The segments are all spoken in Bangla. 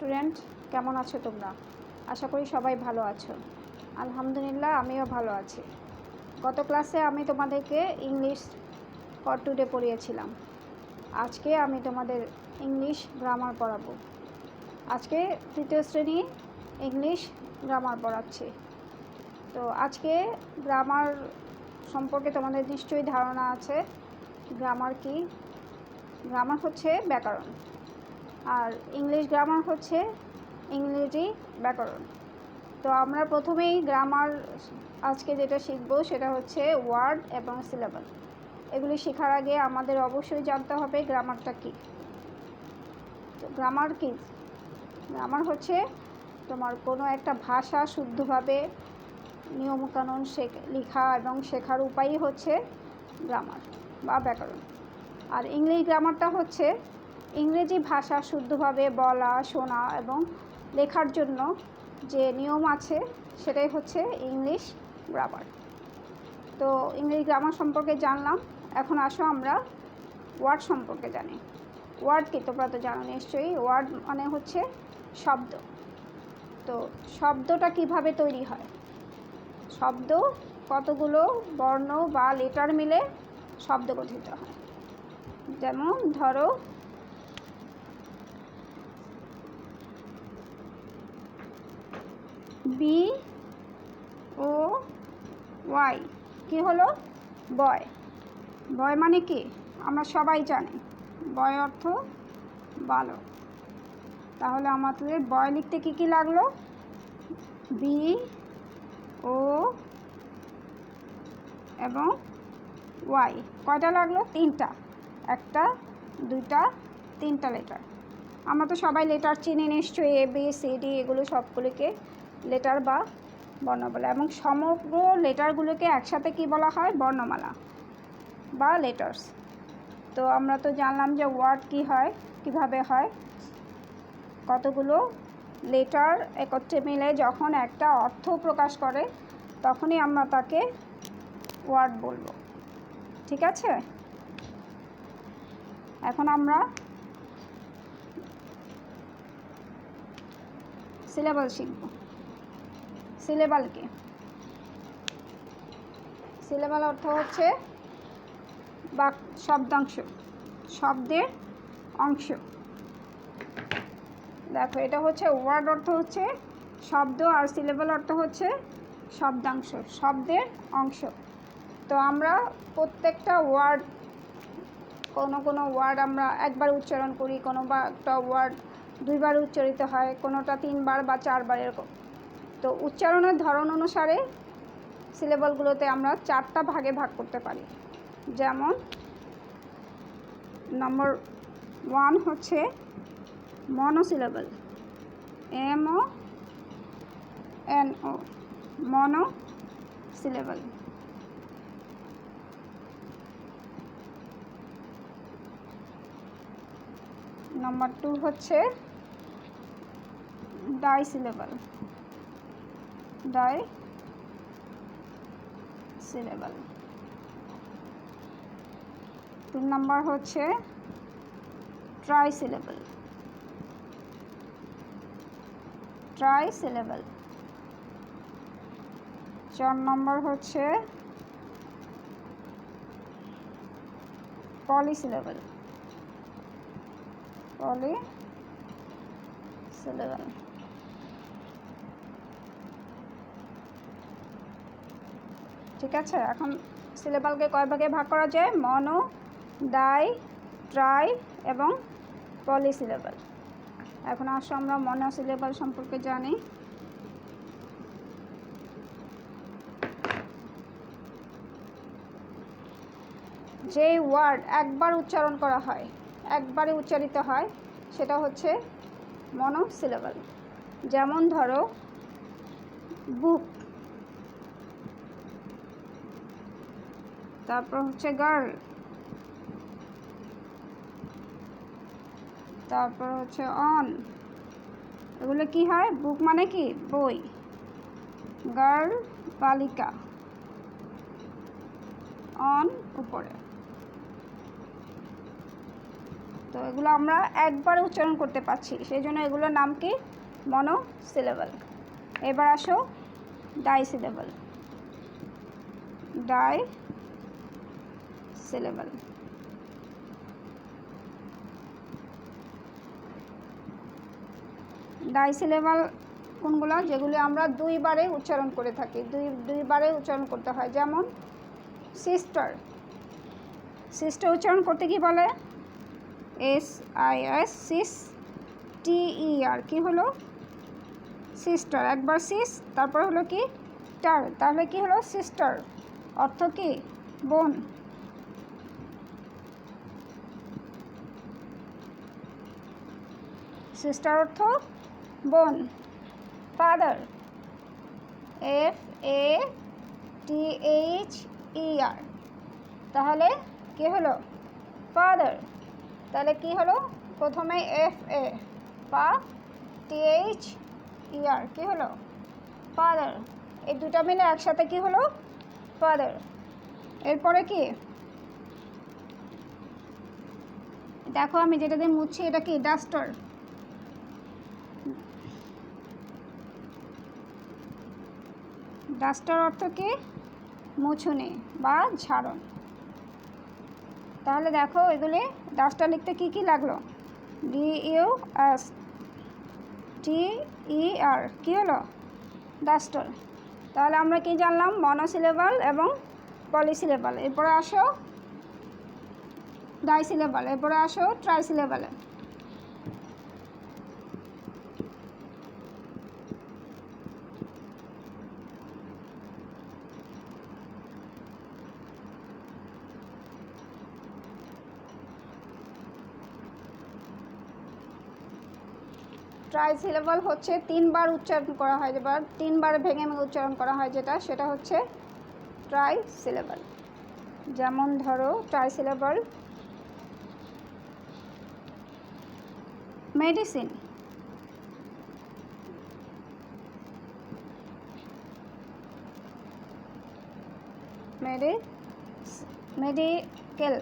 স্টুডেন্ট, কেমন আছো তোমরা? আশা করি সবাই ভালো আছো। আলহামদুলিল্লাহ, আমিও ভালো আছি। গত ক্লাসে আমি তোমাদেরকে ইংলিশ ফর টুডে পড়িয়েছিলাম। আজকে আমি তোমাদের ইংলিশ গ্রামার পড়াবো। আজকে তৃতীয় শ্রেণী ইংলিশ গ্রামার পড়াচ্ছি। তো আজকে গ্রামার সম্পর্কে তোমাদের নিশ্চয়ই ধারণা আছে। গ্রামার কি? গ্রামার হচ্ছে ব্যাকরণ, আর ইংলিশ গ্রামার হচ্ছে ইংরেজি ব্যাকরণ। তো আমরা প্রথমেই গ্রামার আজকে যেটা শিখবো সেটা হচ্ছে ওয়ার্ড এবং সিলেবল। এগুলি শেখার আগে আমাদের অবশ্যই জানতে হবে গ্রামারটা কী। তো গ্রামার কী? গ্রামার হচ্ছে তোমার কোনো একটা ভাষা শুদ্ধভাবে নিয়মকানুন লেখা এবং শেখার উপায়ই হচ্ছে গ্রামার বা ব্যাকরণ। আর ইংলিশ গ্রামারটা হচ্ছে ইংরেজি ভাষা শুদ্ধভাবে বলা, শোনা এবং লেখার জন্য যে নিয়ম আছে সেটাই হচ্ছে ইংলিশ গ্রামার। তো ইংলিশ গ্রামার সম্পর্কে জানলাম। এখন আসো আমরা ওয়ার্ড সম্পর্কে জানি। ওয়ার্ড কি তোমরা তো জানো নিশ্চয়ই। ওয়ার্ড মানে হচ্ছে শব্দ। তো শব্দটা কিভাবে তৈরি হয়? শব্দ কতগুলো বর্ণ বা লেটার মিলে শব্দ গঠিত হয়। যেমন ধরো BOY কি হলো? বয়। বয় মানে কি আমরা সবাই জানি। বয় অর্থ বালক। তাহলে আমাদের বয় লিখতে কি কি লাগলো? BO এবং Y কয়টা লাগলো? তিনটা। একটা, দুইটা, তিনটা লেটার। আমরা তো সবাই লেটার চিনি নিশ্চয়ই। ABCD এগুলো সবগুলোকে লেটার বা বর্ণ বলে, এবং সমগ্র লেটারগুলোকে একসাথে কি বলা হয়? বর্ণমালা বা লেটার্স। তো আমরা তো জানলাম যে ওয়ার্ড কি হয়, কিভাবে হয়। কতগুলো লেটার একত্রে মিলে যখন একটা অর্থ প্রকাশ করে তখনই আমরা তাকে ওয়ার্ড বলবো। ঠিক আছে? এখন আমরা সিলেবল শিখব। সিলেবল কি? সিলেবল অর্থ হচ্ছে শব্দাংশ, শব্দের অংশ। দেখো, এটা হচ্ছে ওয়ার্ড অর্থ হচ্ছে শব্দ, আর সিলেবল অর্থ হচ্ছে শব্দাংশ, শব্দের অংশ। তো আমরা প্রত্যেকটা ওয়ার্ড, কোনো ওয়ার্ড আমরা একবার উচ্চারণ করি, কোনো বা একটা ওয়ার্ড দুইবার উচ্চারিত হয়, কোনোটা তিনবার বা চারবার, এরকম। তো উচ্চারণের ধরন অনুসারে সিলেবলগুলোতে আমরা চারটা ভাগে ভাগ করতে পারি। যেমন নম্বর 1 হচ্ছে মনোসিলেবল, MONO, মনোসিলেবল। নম্বর 2 হচ্ছে ডাইসিলেবল, ডাইসিলেবল। 3 নম্বর হচ্ছে ট্রাইসিলেবল, ট্রাইসিলেবল। 4 নম্বর হচ্ছে পলিসিলেবল, পলিসিলেবল। ঠিক আছে? এখন সিলেবলকে কয় ভাগে ভাগ করা যায়? মনো, ডাই, ট্রাই এবং পলিসিলেবল। এখন আসো আমরা মনোসিলেবল সম্পর্কে জানি। যে ওয়ার্ড একবার উচ্চারণ করা হয়, একবারে উচ্চারিত হয়, সেটা হচ্ছে মনোসিলেবল। যেমন ধরো বুক, তারপর হচ্ছে গার্ল, তারপর হচ্ছে অন। এগুলো কি হয়? বুক মানে কি? বই। গার্ল বালিকা, অন উপরে। তো এগুলো আমরা একবারে উচ্চারণ করতে পারছি, সেই জন্য এগুলোর নাম কি? মনোসিলেবল। এবার আসো ডাইসিলেবল। ডাইসিলেবল ডাইসিলেবল কোনগুলো? যেগুলি আমরা দুইবারে উচ্চারণ করে থাকি, দুইবারে উচ্চারণ করতে হয়। যেমন সিস্টার। সিস্টার উচ্চারণ করতে কি বলে? SIS, sis, TER। কি হলো? সিস্টার। একবার সিস, তারপর হলো কি? টার। তাহলে কি হলো? সিস্টার। অর্থ কি? বোন। সিস্টার অর্থ বোন। Father, FATHER। তাহলে কি হলো? ফাদার। তাহলে কি হলো? প্রথমে FA, পা, THER, কি হলো? ফাদার। এই দুটা মিলে একসাথে কি হলো? ফাদার। এরপরে কি? দেখো আমি যেটা দিয়ে মুছছি, এটা কি? ডাস্টার। ডাস্টার অর্থ কি? মুছুনি বা ঝাড়ন। তাহলে দেখো এগুলি ডাস্টার লিখতে কি কি লাগলো? DUSTER, কি হলো? ডাস্টার। তাহলে আমরা কি জানলাম? মনোসিলেবল এবং পলিসিলেবল। এরপরে আসো ডাইসিলেবল। এরপরে আসো ট্রাইসিলেবলে। ট্রাইসিলেবল হচ্ছে তিনবার উচ্চারণ করা হয়, যেবার তিনবার ভেঙে ভেঙে উচ্চারণ করা হয়, সেটা হচ্ছে ট্রাইসিলেবল। যেমন ধরো ট্রাইসিলেবল মেডিসিন, মেডিকেল।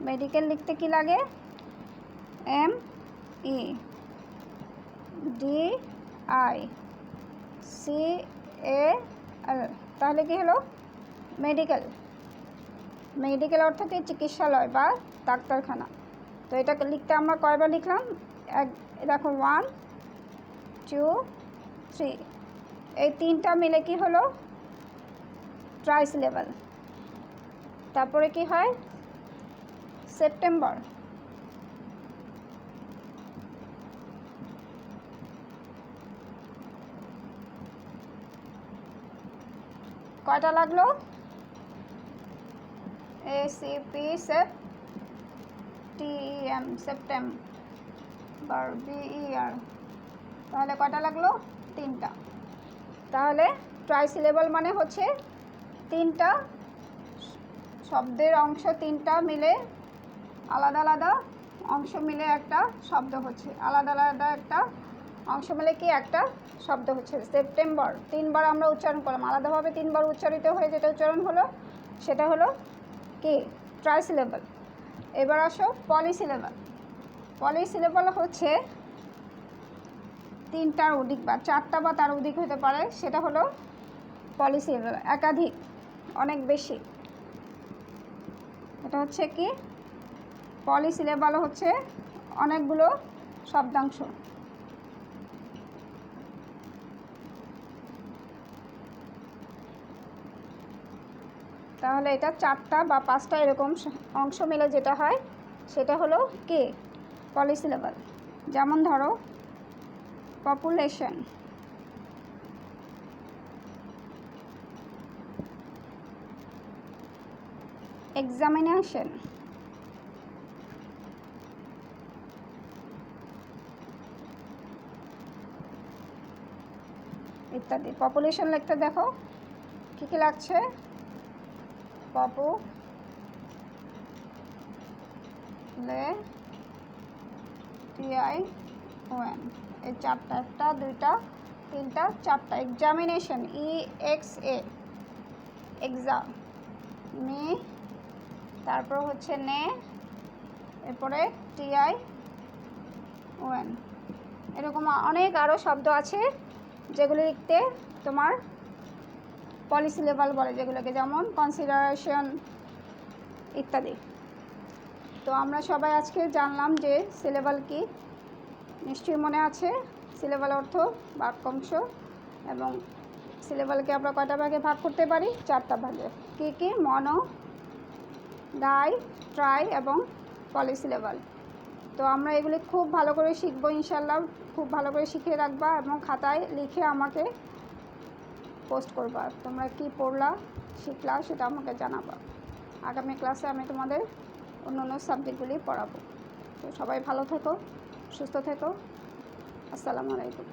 মেডিকেল লিখতে কি লাগে? MEDICAL। তাহলে কি হলো? মেডিকেল। মেডিকেল অর্থ কি? চিকিৎসালয় বা ডাক্তারখানা। তো এটা লিখতে আমরা কয়বার লিখলাম? দেখো 1 2 3, এই তিনটা মিলে কি হলো? ট্রাইসিলেবল। তারপরে কি হয়? সেপ্টেম্বর। কয়টা লাগলো? ACP, SEPTEM, September, BER। তাহলে কয়টা লাগলো? তিনটা। তাহলে ট্রাইসিলেবল মানে হচ্ছে তিনটা শব্দের অংশ, তিনটা মিলে আলাদা আলাদা অংশ মিলে একটা শব্দ হচ্ছে, আলাদা আলাদা একটা অংশ মিলে কি একটা শব্দ হচ্ছে। সেপ্টেম্বর তিনবার আমরা উচ্চারণ করলাম, আলাদাভাবে তিনবার উচ্চারিত হয়ে যেটা উচ্চারণ হলো সেটা হলো কি? ট্রাইসিলেবল। এবার আসো পলিসিলেবল। পলিসিলেবল হচ্ছে তিনটার অধিক বা চারটা বা তার অধিক হতে পারে, সেটা হলো পলিসিলেবল। একাধিক, অনেক বেশি। এটা হচ্ছে কি? পলিসিলেবল হচ্ছে অনেকগুলো শব্দাংশ। তাহলে এটা চারটা বা পাঁচটা এরকম অংশ মিলে যেটা হয় সেটা হলো কি? পলিসিলেবল। যেমন ধরো পপুলেশন, এক্সামিনেশন, ইত্যাদি। পপুলেশন লিখতে দেখো কী কী লাগছে? TION, এই চারটা, একটা দুইটা তিনটা চারটা। এক্সামিনেশন, EXA, এক্সাম, তারপর হচ্ছে এরপরে TION, এরকম অনেক আরও শব্দ আছে যেগুলো লিখতে তোমার পলিসিলেবাল বলে, যেগুলোকে, যেমন কনসিডারেশন ইত্যাদি। তো আমরা সবাই আজকে জানলাম যে সিলেবাল কি। নিশ্চয়ই মনে আছে সিলেবাল অর্থ বাক্যাংশ, এবং সিলেবালকে আমরা কয়টা ভাগে ভাগ করতে পারি? 4টা ভাগে। কি কি? মনো, ডাই, ট্রাই এবং পলিসিলেবাল। তো আমরা এগুলি খুব ভালো করে শিখবো ইনশাল্লাহ। খুব ভালো করে শিখে রাখবা এবং খাতায় লিখে আমাকে পোস্ট করবা। তোমরা কি পড়লা, শিখলা, সেটা আমাকে জানাবা। আগামী ক্লাসে আমি তোমাদের অন্য অন্য সাবজেক্টগুলি পড়াবো। তো সবাই ভালো থেকো, সুস্থ থেকো। আসসালামু আলাইকুম।